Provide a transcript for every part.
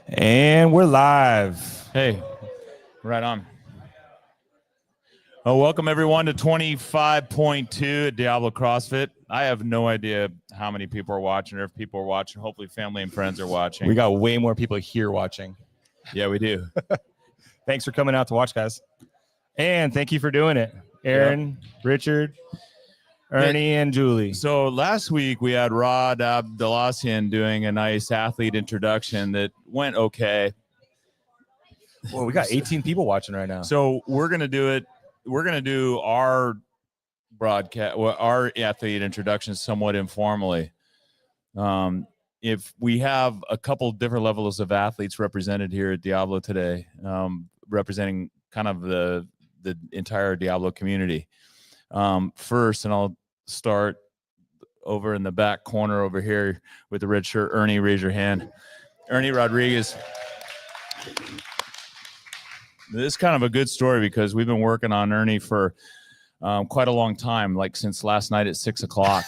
And we're live. Hey, right on. Oh, welcome everyone to 25.2 at Diablo CrossFit. I have no idea how many people are watching or if people are watching. Hopefully family and friends are watching. We got way more people here watching. Yeah, we do. Thanks for coming out to watch, guys. And thank you for doing it. Erin, Richard, Ernie, and Julie. So last week we had Rod Abdelassian doing a nice athlete introduction that went okay. Well, we got 18 people watching right now. So we're going to do it. We're going to do our broadcast, our athlete introduction somewhat informally. If we have a couple different levels of athletes represented here at Diablo today, representing kind of the entire Diablo community. First, and I'll start over in the back corner over here with the red shirt. Ernie, raise your hand. Ernie Rodriguez. This is kind of a good story because we've been working on Ernie for quite a long time, like since last night at 6 o'clock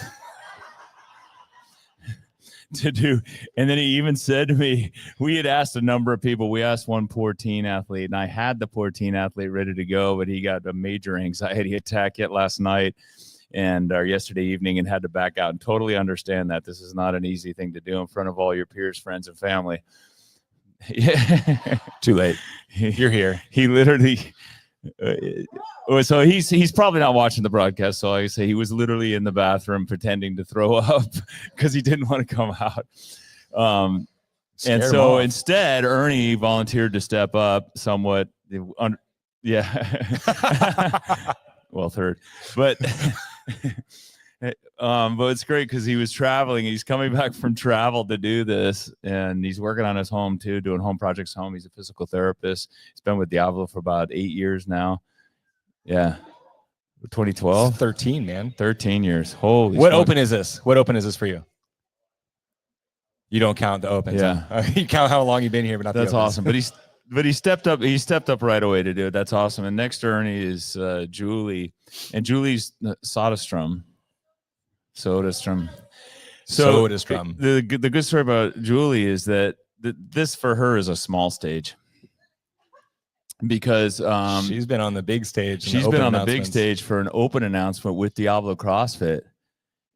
to do. And then he even said to me, we had asked a number of people. We asked one poor teen athlete, and I had the poor teen athlete ready to go, but he got a major anxiety attack yet last night and yesterday evening and had to back out, and totally understand that this is not an easy thing to do in front of all your peers, friends, and family. Yeah. Too late. You're here. He literally so he's probably not watching the broadcast, so I say he was literally in the bathroom pretending to throw up because he didn't want to come out. And so instead Ernie volunteered to step up somewhat. Well, third, but but it's great because he was traveling. He's coming back from travel to do this, and he's working on his home too, doing home projects home. He's a physical therapist. He's been with Diablo for about 8 years now. Yeah. 2012? 13, man. 13 years. Holy What smokes. open is this? What open is this for you? You don't count the opens. Yeah. Huh? You count how long you've been here, but not That's the opens. awesome. But he stepped up. He stepped up right away to do it. That's awesome. And next to Ernie is Julie, and Julie's Sodestrom. So Sodestrom. The good story about Julie is that this for her is a small stage because she's been on the big stage. She's been on the big stage for an open announcement with Diablo CrossFit.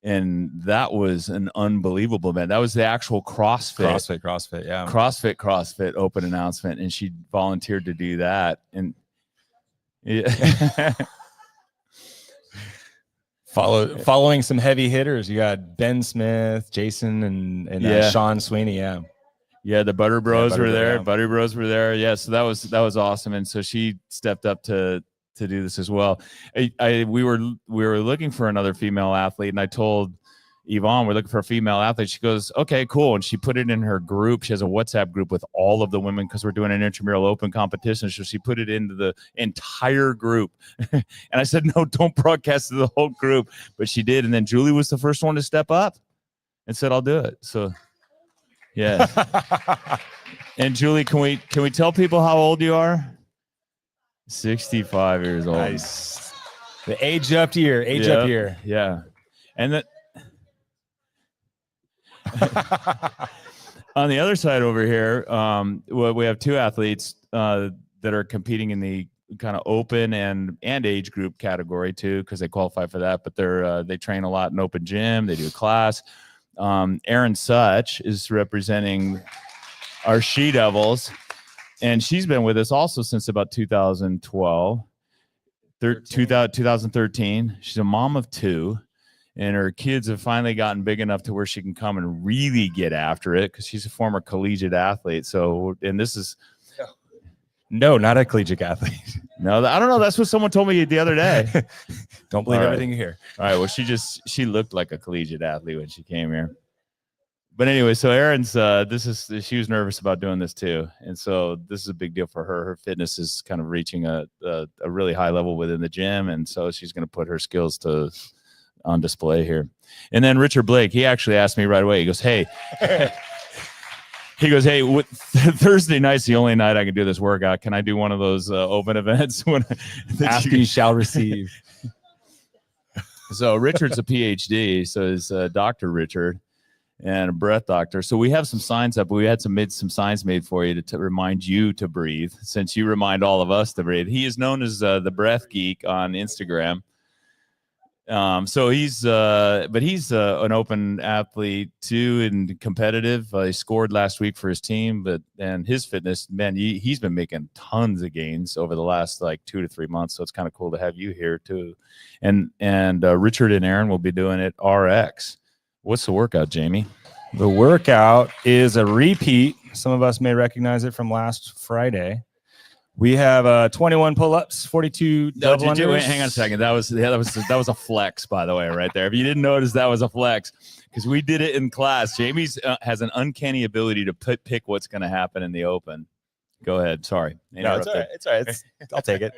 And that was an unbelievable event. That was the actual CrossFit, yeah. CrossFit open announcement. And she volunteered to do that. And yeah. Following some heavy hitters. You got Ben Smith, Jason, and Sean Sweeney. Yeah, the Butter Bros were there. Yeah. Butter Bros were there. Yeah, so that was awesome. And so she stepped up to do this as well. We were looking for another female athlete, and I told Yvonne we're looking for a female athlete. She goes, okay, cool. And she put it in her group. She has a WhatsApp group with all of the women because we're doing an intramural open competition. So she put it into the entire group. And I said, no, don't broadcast to the whole group. But she did. And then Julie was the first one to step up and said, I'll do it. So yeah. And Julie, can we tell people how old you are? 65 years old. Nice. The age up year. Up year. Yeah. And that on the other side over here, we have two athletes that are competing in the kind of open and age group category too, because they qualify for that. But they train a lot in open gym. They do a class. Erin Hutch is representing our She Devils. And she's been with us also since about 2012, 2013. She's a mom of two, and her kids have finally gotten big enough to where she can come and really get after it because she's a former collegiate athlete. So, and this is... No, not a collegiate athlete. No, I don't know. That's what someone told me the other day. Don't believe everything you hear. All right. Well, she looked like a collegiate athlete when she came here. But anyway, so Erin's she was nervous about doing this too, and so this is a big deal for her. Her fitness is kind of reaching a really high level within the gym, and so she's going to put her skills on display here. And then Richard Blake, he actually asked me right away. He goes, "Hey, Thursday night's the only night I can do this workout. Can I do one of those open events?" Ask you shall receive. So Richard's a PhD, so is Dr. Richard. and a breath doctor. So we have some signs up. We had some signs made for you to remind you to breathe, since you remind all of us to breathe. He is known as the Breath Geek on Instagram. So he's an open athlete too, and competitive. He scored last week for his team, and his fitness, man, he's been making tons of gains over the last like 2 to 3 months. So it's kind of cool to have you here too. And Richard and Erin will be doing it RX. What's the workout, Jamie? The workout is a repeat. Some of us may recognize it from last Friday. We have 21 pull-ups, 42 double unders. Wait, hang on a second. That was a flex, by the way, right there. If you didn't notice, that was a flex because we did it in class. Jamie's has an uncanny ability to pick what's going to happen in the open. Go ahead. Sorry. No, it's all right. It's all right. I'll take it.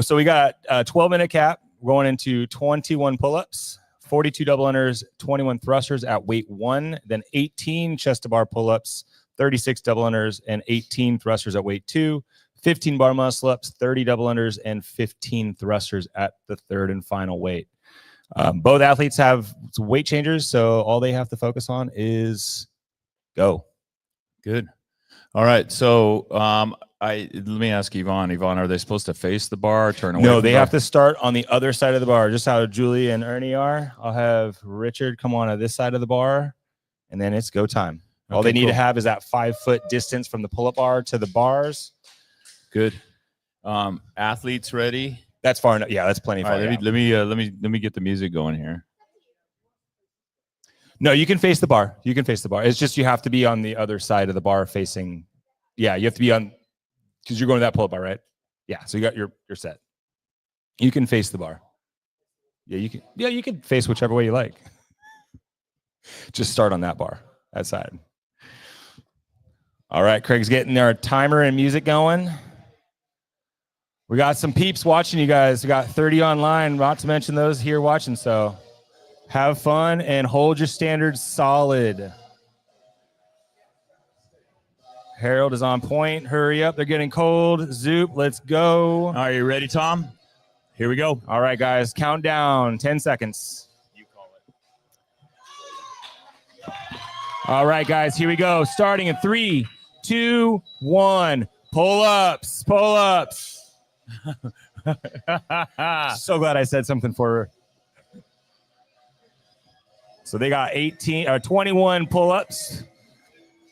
So we got a 12-minute cap. We're going into 21 pull-ups, 42 double unders, 21 thrusters at weight 1, then 18 chest to bar pull-ups, 36 double unders, and 18 thrusters at weight 2. 15 bar muscle ups, 30 double unders, and 15 thrusters at the third and final weight. Both athletes have weight changers, so all they have to focus on is go. Good. All right. So let me ask Yvonne. Yvonne, are they supposed to face the bar, turn away? No, they have to start on the other side of the bar, just how Julie and Ernie are. I'll have Richard come on this side of the bar, and then it's go time. All they need to have is that 5-foot distance from the pull-up bar to the bars. Good. Athletes ready? That's far enough. Yeah, that's plenty far. All right, let me get the music going here. No, you can face the bar. You can face the bar. It's just you have to be on the other side of the bar facing. Yeah, you have to be on because you're going to that pull-up bar, right? Yeah. So you got your set. You can face the bar. Yeah, you can. Yeah, you can face whichever way you like. Just start on that bar, that side. All right, Craig's getting our timer and music going. We got some peeps watching you guys. We got 30 online, not to mention those here watching. So have fun and hold your standards solid. Harold is on point. Hurry up. They're getting cold. Zoop, let's go. Are you ready, Tom? Here we go. All right, guys. Count down. 10 seconds. You call it. All right, guys. Here we go. Starting in 3, 2, 1. Pull-ups. Pull-ups. So glad I said something for her. So they got 21 pull-ups.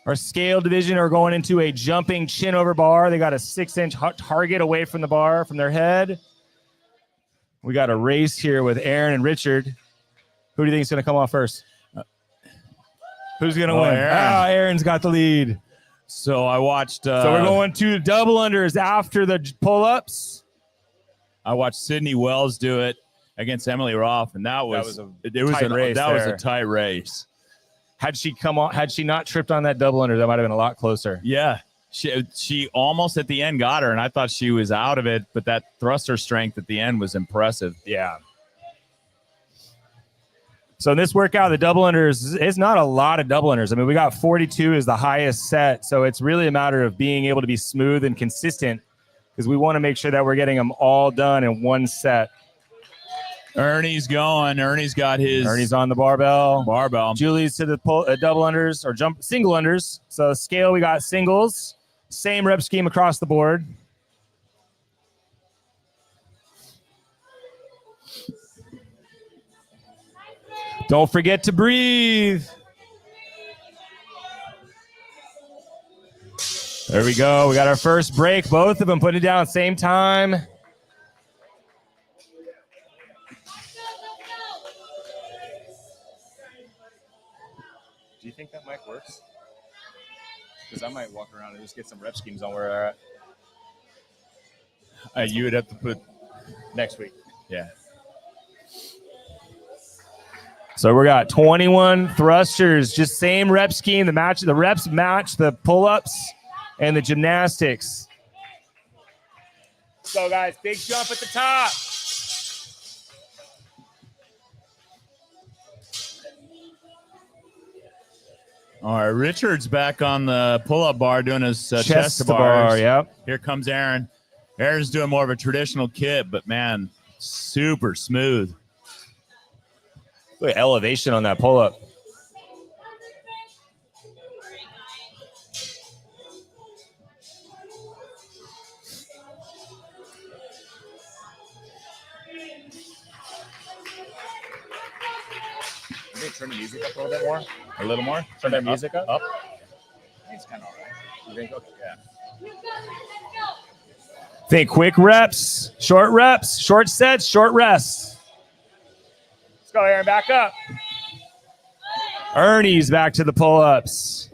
Our scale division are going into a jumping chin over bar. They got a 6-inch target away from the bar, from their head. We got a race here with Erin and Richard. Who do you think is going to come off first? Who's going to win? Erin's got the lead. So I watched. So we're going to double unders after the pull-ups. I watched Sydney Wells do it against Emily Roth, and that was a tight race. Had she not tripped on that double under, that might have been a lot closer. Yeah, she almost at the end got her, and I thought she was out of it, but that thruster strength at the end was impressive. Yeah. So in this workout, the double unders, it's not a lot of double unders. I mean, we got 42 is the highest set. So it's really a matter of being able to be smooth and consistent because we want to make sure that we're getting them all done in one set. Ernie's going. Ernie's on the barbell. Julie's to the double unders or single unders. So scale, we got singles. Same rep scheme across the board. Don't forget to breathe. There we go. We got our first break. Both of them put it down at the same time. Do you think that mic works? Because I might walk around and just get some rep schemes on where they're at. You would have to put next week. Yeah. So we got 21 thrusters, just same rep scheme. The reps match the pull-ups and the gymnastics. So guys, big jump at the top. All right, Richard's back on the pull-up bar doing his chest to bar. bars. Yep. Here comes Erin. Erin's doing more of a traditional kit, but man, super smooth. Look at elevation on that pull-up. Maybe turn the music up a little bit more. A little more. Turn that music up. Up. It's kind of all right. You think? Okay, yeah. Think quick reps, short sets, short rests. Let's go, Erin, back up. Ernie's back to the pull-ups.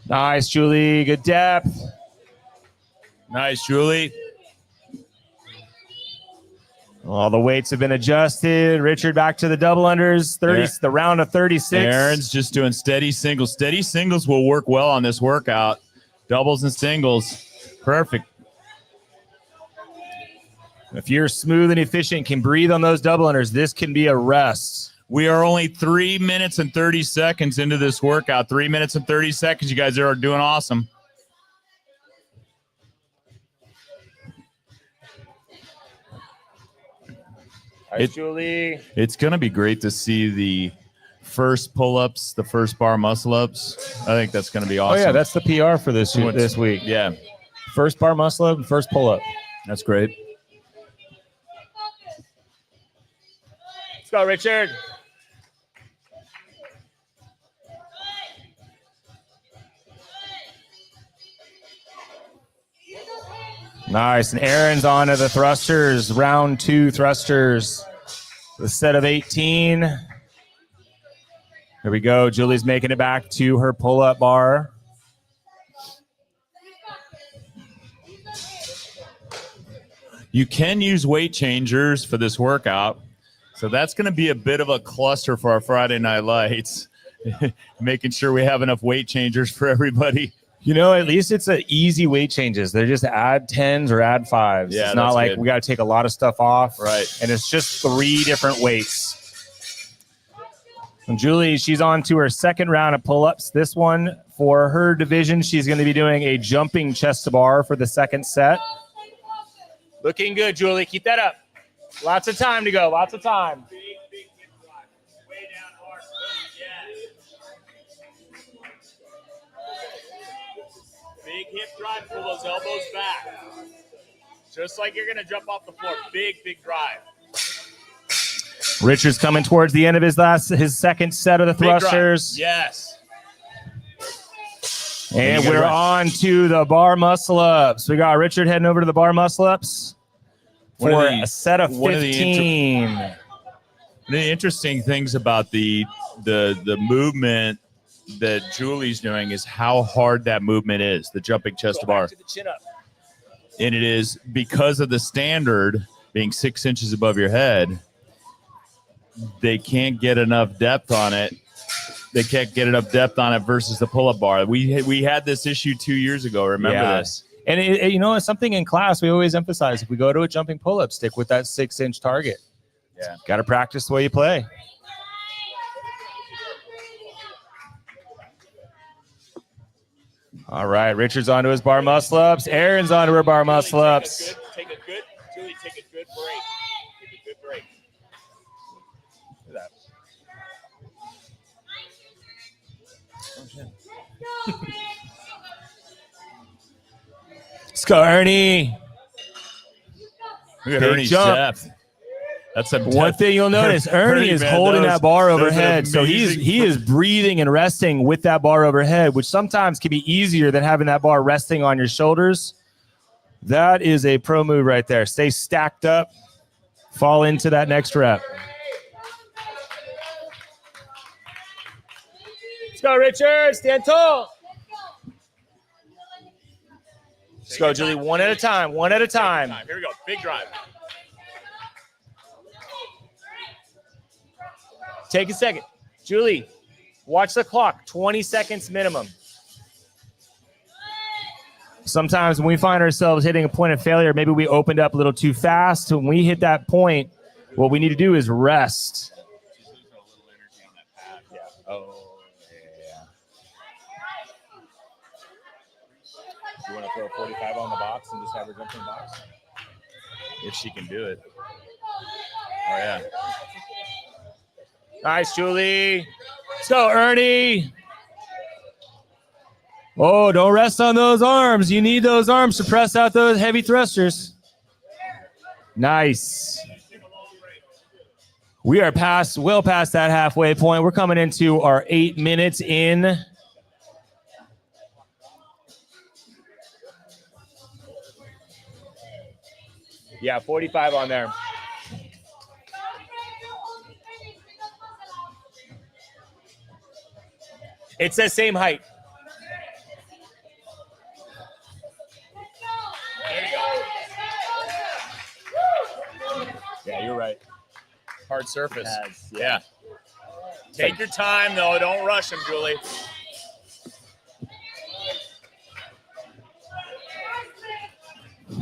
Nice, Julie. Good depth. Nice, Julie. All the weights have been adjusted. Richard back to the double unders. 30, the round of 36. Erin's just doing steady singles. Steady singles will work well on this workout. Doubles and singles, perfect. If you're smooth and efficient, can breathe on those double unders, this can be a rest. We are only 3 minutes and 30 seconds into this workout. 3 minutes and 30 seconds. You guys are doing awesome. Nice, Julie. It's going to be great to see the first pull-ups, the first bar muscle-ups. I think that's going to be awesome. Oh, yeah, that's the PR for this week. Yeah. First bar muscle-up and first pull-up. That's great. Let's go, Richard. Nice. And Erin's on to the thrusters. Round 2 thrusters. The set of 18. Here we go. Julie's making it back to her pull-up bar. You can use weight changers for this workout. So that's going to be a bit of a cluster for our Friday Night Lights. Making sure we have enough weight changers for everybody. You know, at least it's an easy weight changes. They're just add 10s or add 5s. Yeah, it's not like good. We got to take a lot of stuff off. Right. And it's just 3 different weights. And Julie, she's on to her second round of pull-ups. This one, for her division, she's going to be doing a jumping chest to bar for the second set. Looking good, Julie. Keep that up. Lots of time to go. Lots of time. Big hip drive, pull those elbows back. Just like you're going to jump off the floor. Big drive. Richard's coming towards the end of his second set of the thrusters. Yes. And we're on to the bar muscle-ups. We got Richard heading over to the bar muscle-ups for a set of 15. One of the interesting things about the movement that Julie's doing is how hard that movement is, the jumping chest to bar. To the chin up. And it is because of the standard being 6 inches above your head, they can't get enough depth on it. They can't get enough depth on it versus the pull-up bar. We had this issue 2 years ago. Remember this? And it's something in class we always emphasize. If we go to a jumping pull-up, stick with that 6-inch target. Yeah. Got to practice the way you play. All right, Richard's onto his bar muscle-ups. Erin's onto her bar muscle-ups. Take a good break. Take a good break. Look at that. Let's go, Ernie. Look at Big Ernie's jump. depth. That's a One thing you'll notice, Ernie is holding that bar overhead. So he is breathing and resting with that bar overhead, which sometimes can be easier than having that bar resting on your shoulders. That is a pro move right there. Stay stacked up. Fall into that next rep. Let's go, Richard. Stand tall. Let's go, Julie. One at a time. One at a time. Here we go. Big drive. Take a second. Julie, watch the clock. 20 seconds minimum. Sometimes when we find ourselves hitting a point of failure, maybe we opened up a little too fast. When we hit that point, what we need to do is rest. You want to throw a 45 on the box and just have her jump in the box? If she can do it. Oh, yeah. Nice, Julie. Let's go, Ernie. Oh, don't rest on those arms. You need those arms to press out those heavy thrusters. Nice. We are well past that halfway point. We're coming into our 8 minutes in. Yeah, 45 on there. It's the same height. There you go. Yeah, you're right. Hard surface. Yeah. Take your time, though. Don't rush him, Julie.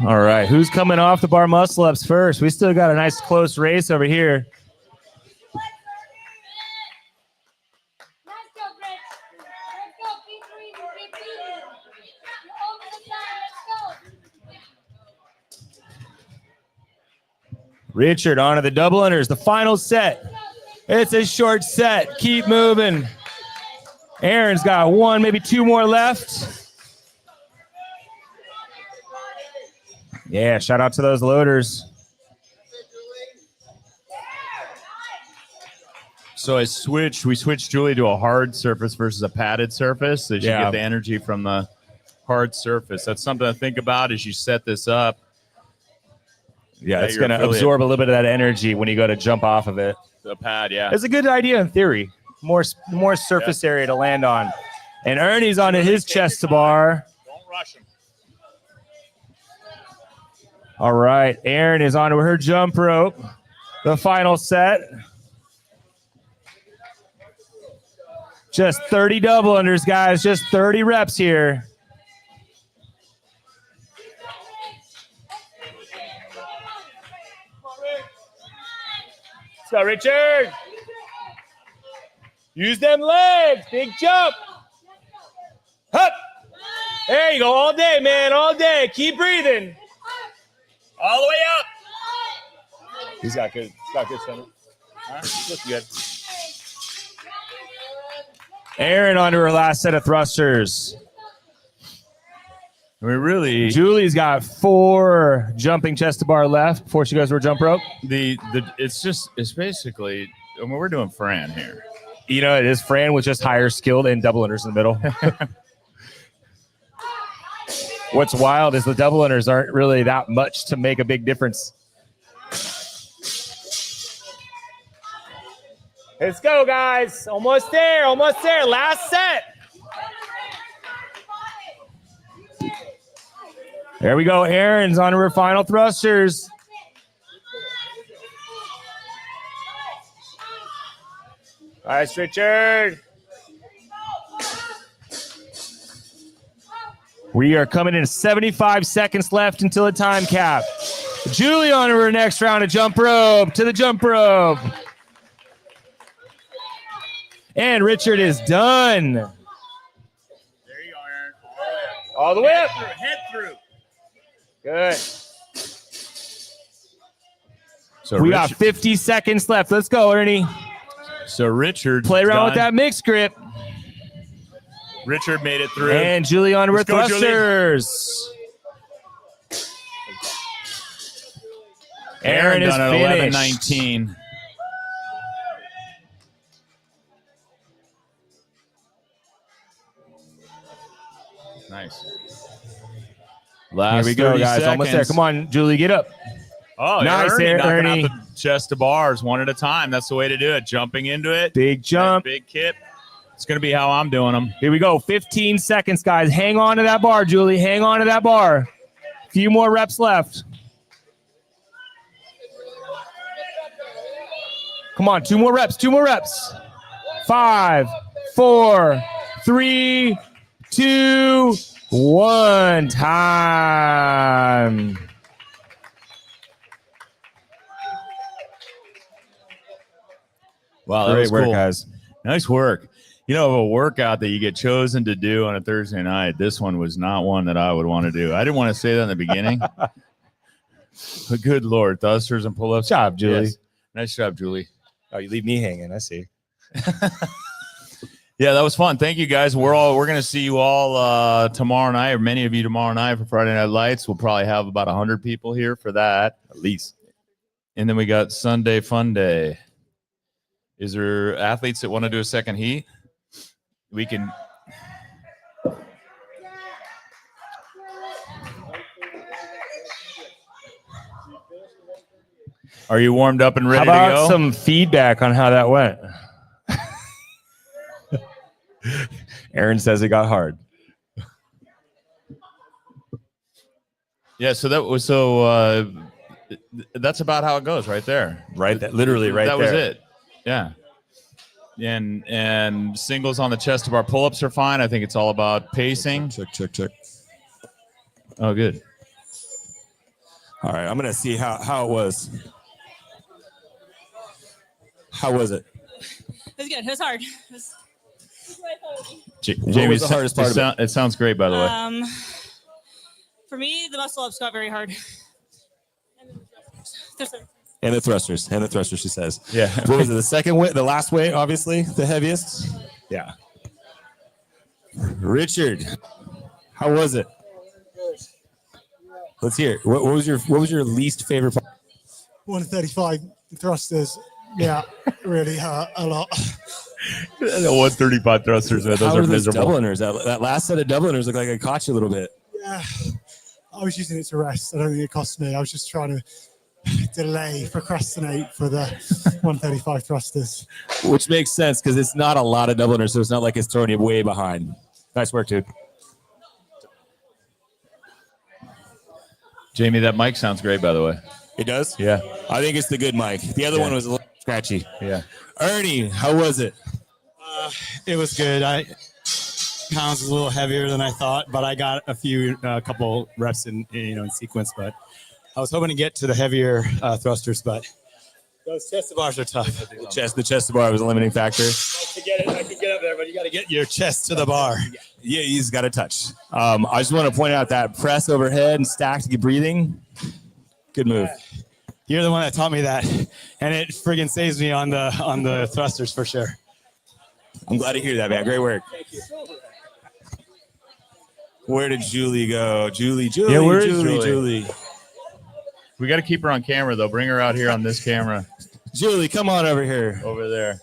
All right. Who's coming off the bar muscle ups first? We still got a nice close race over here. Richard onto the double unders. The final set. It's a short set. Keep moving. Erin's got one, maybe two more left. Yeah, shout out to those loaders. So we switched Julie to a hard surface versus a padded surface. So she get the energy from the hard surface. That's something to think about as you set this up. Yeah, it's going to absorb a little bit of that energy when you go to jump off of it. The pad, yeah. It's a good idea in theory. More surface area to land on. And Ernie's onto his chest to bar. Don't rush him. All right, Erin is onto her jump rope. The final set. Just 30 double unders, guys. Just 30 reps here. Let's go, Richard. Use them legs. Big jump. Hup. There you go. All day, man. All day. Keep breathing. All the way up. He's got good center. Looks good. Erin onto her last set of thrusters. I mean, Julie's got 4 jumping chest to bar left before she goes to her jump rope. It's basically, I mean, we're doing Fran here. You know, it is Fran with just higher skilled and double unders in the middle. What's wild is the double unders aren't really that much to make a big difference. Let's go, guys. Almost there. Last set. There we go. Erin's on her final thrusters. Nice, Richard. We are coming in 75 seconds left until the time cap. Julie on her next round of jump rope. To the jump rope. And Richard is done. There you go, Erin. All the way up. Head through. Good. So we got 50 seconds left. Let's go, Ernie. So Richard. Play around with that mixed grip. Richard made it through. And Julie on her thrusters. Erin is done at finished. 11:19. Nice. Here we go, guys. Seconds. Almost there. Come on, Julie, get up. Oh, nice, Ernie. Knocking Ernie. out the chest to bars one at a time. That's the way to do it. Jumping into it. Big jump. Big kip. It's going to be how I'm doing them. Here we go. 15 seconds, guys. Hang on to that bar, Julie. Hang on to that bar. A few more reps left. Come on, 2 more reps. 2 more reps. 5, 4, 3, 2, 1. Time. Wow, that Great was work, cool. guys. Nice work. You know, a workout that you get chosen to do on a Thursday night, this one was not one that I would want to do. I didn't want to say that in the beginning. But good Lord, thrusters and pull-ups. Nice job, Julie. Yes. Nice job, Julie. Oh, you leave me hanging. I see. Yeah, that was fun. Thank you, guys. We're going to see you all tomorrow night, or many of you tomorrow night for Friday Night Lights. We'll probably have about 100 people here for that. At least. And then we got Sunday Fun Day. Is there athletes that want to do a second heat? We can. Are you warmed up and ready to go? How about some feedback on how that went? Erin says it got hard. Yeah, so that's about how it goes right there. Right, literally right that there. That was it. Yeah. And singles on the chest of our pull-ups are fine. I think it's all about pacing. Check. Oh, good. All right, I'm going to see how it was. How was it? It was good. It was hard. It was what I thought it would be. What was the hardest part of it? It sounds great, by the way. For me, the muscle ups got very hard. And the thrusters, she says. Yeah. What was it? The second weight, the last weight, obviously, the heaviest? Yeah. Richard, how was it? Let's hear it. What was your least favorite part? 135 thrusters. Yeah, really hurt a lot. The 135 thrusters, man, those How are those miserable. double unders? That last set of double unders looked like it caught you a little bit. Yeah, I was using it to rest. I don't think it cost me. I was just trying to procrastinate for the 135 thrusters. Which makes sense because it's not a lot of double unders, so it's not like it's throwing you way behind. Nice work, dude. Jamie, that mic sounds great, by the way. It does? Yeah. I think it's the good mic. The other one was a little scratchy. Yeah. Ernie, how was it? It was good. Pounds was a little heavier than I thought, but I got a couple reps in sequence. But I was hoping to get to the heavier thrusters, but those chest to bars are tough. The chest to bar was a limiting factor. I could get up there, but you got to get your chest to the bar. Yeah, you just got to touch. I just want to point out that press overhead and stack to get breathing. Good move. You're the one that taught me that, and it friggin' saves me on the thrusters for sure. I'm glad to hear that, man. Great work. Thank you. Where did Julie go? Julie. Yeah, where is Julie? We got to keep her on camera, though. Bring her out here on this camera. Julie, come on over here. Over there.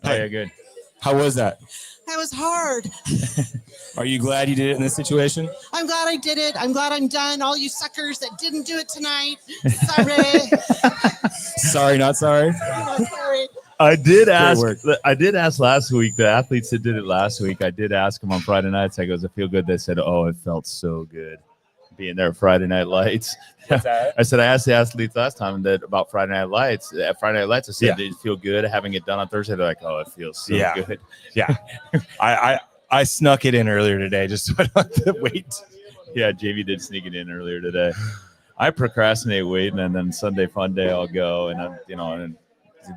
Oh, yeah, good. How was that? That was hard. Are you glad you did it in this situation? I'm glad I did it. I'm glad I'm done. All you suckers that didn't do it tonight. Sorry. Sorry, not sorry. Sorry. I did ask last week, the athletes that did it last week, I did ask them on Friday nights. I goes, I feel good. They said, oh, it felt so good being there at Friday Night Lights. I said, I asked the athletes last time about Friday Night Lights. At Friday Night Lights, I said, did it feel good having it done on Thursday? They're like, oh, it feels so good. Yeah. I snuck it in earlier today just so I don't have to wait. Yeah, Jamie did sneak it in earlier today. I procrastinate waiting, and then Sunday fun day I'll go, and I'm, and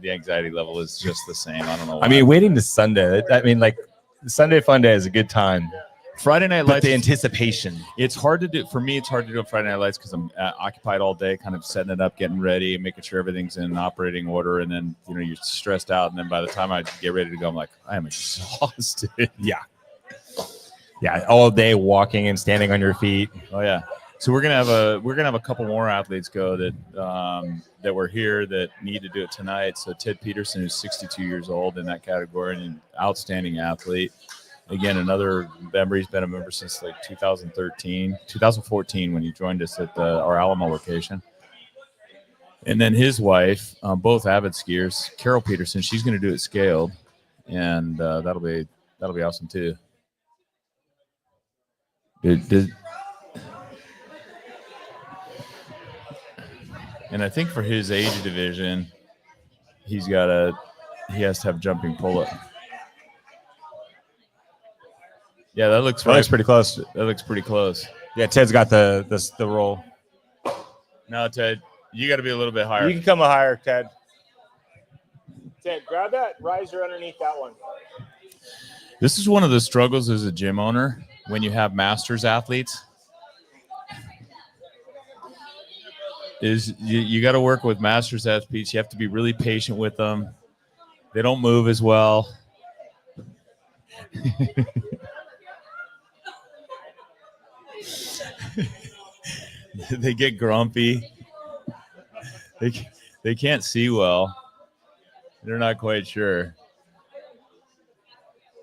the anxiety level is just the same. I don't know why. I mean, waiting to Sunday. Like Sunday fun day is a good time. Friday Night Lights, the anticipation. It's hard to do. For me, it's hard to do on Friday Night Lights because I'm occupied all day, kind of setting it up, getting ready, making sure everything's in operating order, and then you're stressed out, and then by the time I get ready to go, I'm like, I am exhausted. Yeah, all day walking and standing on your feet. Oh yeah. So we're gonna have a couple more athletes go that were here that need to do it tonight. So Ted Peterson, who's 62 years old in that category, and an outstanding athlete. Again, another member. He's been a member since like 2014 when he joined us at our Alamo location. And then his wife, both avid skiers, Carol Peterson. She's going to do it scaled, and that'll be awesome too. And I think for his age division, he has to have jumping pull-up. Yeah, that looks pretty close. That looks pretty close. Yeah, Ted's got the roll. No, Ted, you got to be a little bit higher. You can come higher, Ted. Ted, grab that riser underneath that one. This is one of the struggles as a gym owner when you have masters athletes. Is you got to work with masters athletes. You have to be really patient with them. They don't move as well. They get grumpy. They can't see well. They're not quite sure.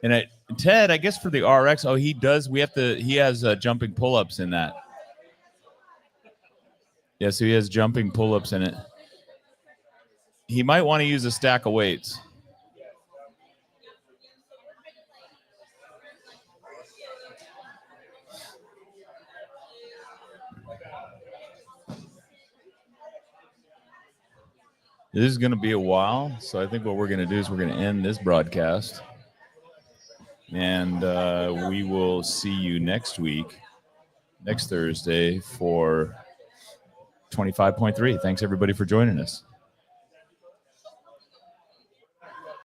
And Ted, I guess for the RX, he does. He has jumping pull-ups in that. Yeah, so he has jumping pull-ups in it. He might want to use a stack of weights. This is going to be a while, so I think what we're going to do is we're going to end this broadcast. And we will see you next week, next Thursday for 25.3. Thanks, everybody, for joining us.